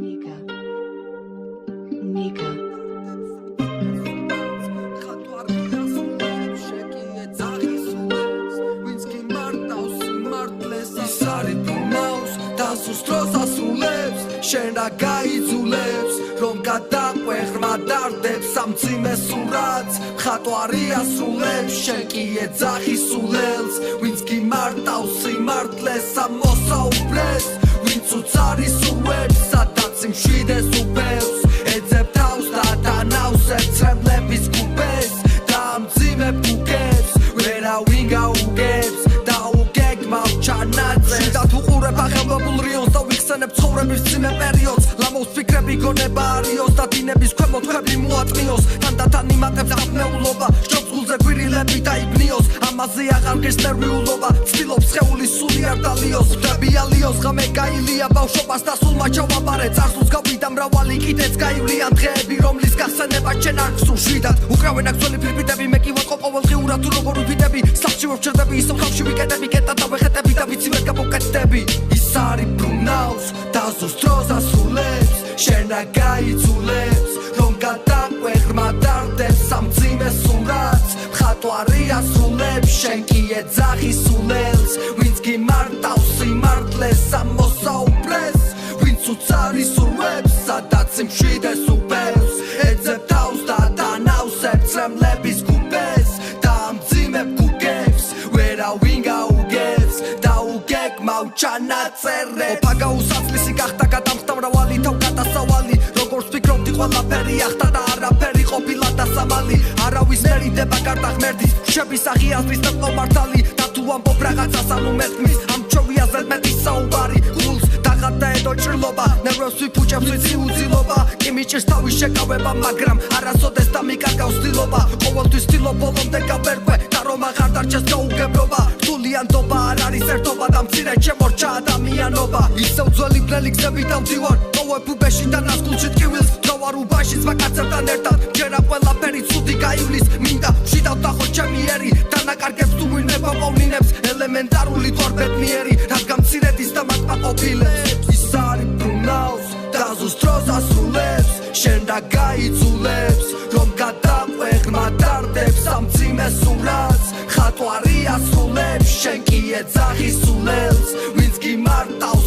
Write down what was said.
Nika. შენ რა გაიძულებს რომ გადაყვე ღრმა დარდებს სამძიმე სურათს მხატვარი ასრულებს შენ კი ეძახი სულელს ვინც გიმარტავს სიმართლეს ამოსაუბრეს ვინც უცარი სურვებს სადაც იმშვიდეს უფევს ეძებ თავს და დანავსებ ცრემლების გუბეს და ამძიმე ბუგებს ვერავინ გაუგებს და უგეგმავ ჩანაწერს შიდათ უყურებ ახალმობულ რიონს და ვიხსენებ ცხოვრების მძიმე პერიოდს ლამოს ფიქრები გონება არიოს და დინების ქვემოთ ქვები მოატყიოს თანდათან იმატებს დაფნეულობა სჯობს გულზე გვირილები დაიბნიოს ამაზე აღარ გეს ნერვიულობა ცდილობს სხეულის სული არ დალიოს ხვდები ალიოს ღამე გაილია ბავშვობას და სულმა ჩავაბარე წარსულს გავიდა მრავალი კიდეც გაივლიან დღეები რომლის გახსენება შენ არ გსურს შვიდად უკრავენ აქ ძველი ფირფიტები მე კი ვარ ყოველდღიურად თუ როგორ ვიფიტები სახლში ვჩერდები ისო ხავში ვიკეტები კეტა და ვეხეტები და ვიცი ვერ გამოვკეთდები ის არის ბრუნავს და ზუსტ დროს ასრულებს შენ რა გაიძულებს რომ გადაყვე ღრმა დარდებს სამძიმე სურათს მხატვარი ასრულებს შენ კი ეძახი სულელს ვინც გიმარტავს სიმართლეს ამოსაუბრეს ვინც უცარი სურვებს სადაც იმშვიდეს უფევს ეძებ თავს და დანავსებ ცრემლების გუბეს და ამძიმე გუგებს ვერავინ გაუგებს და უგეგმავ ჩანაწერებს ოფაგა უსაცლისი გახდა გადამხდა მრავალი თავ გადასავალი როგორც ვფიქრობდი ყველაფერი ახდა და არაფერი ყოფილა დასამალი არავის მერიდება გარდა ღმერთის შების აღიაზრის და მართალი და თუ ამბობ რაღაცას ანუ მეთქმის ამ ჩოვიაზე მეტი საუბარი გულს დაღატა ედო ჭრილობა ნერვებს ვიფუჭებს ვიცი უძილობა კი მიჭირს თავის შეკავება მაგრამ არასოდეს და მიკარგავს ცდილობა ყოველთვის ცდილობ ბოლომდე გავერკვე და რომ აღარ დარჩეს გაუგებრობა რთულიანობა არ არის ერთობა და მცირე შემორჩა ადამიანობა ისევ ძველი ბნელი გზები დავდივარ ყოველ ბუბეში და ნასკულში ტკივილს თავარ უბაშიც ვაკაცებთან ერთად ჯერა ყველაფერი ცუდი გაივლის მინდა ვშიდავ დახო ჩემი ერი დანაკარგებს თუ ვინმე პოპოვნინებს ელემენტარული თვარ ბედნიერი რადგან მცირედის და მათმა ყოფილებს ის არის ბრუნავს და ზუსტ დროს ასრულებს შენ რა გაიძულებს რომ გადაყვე ღრმა დარდებს სამძიმე სურათს მხატვარი ასრულებს შენ კი ეძახი სულელს ვინც გიმარტავს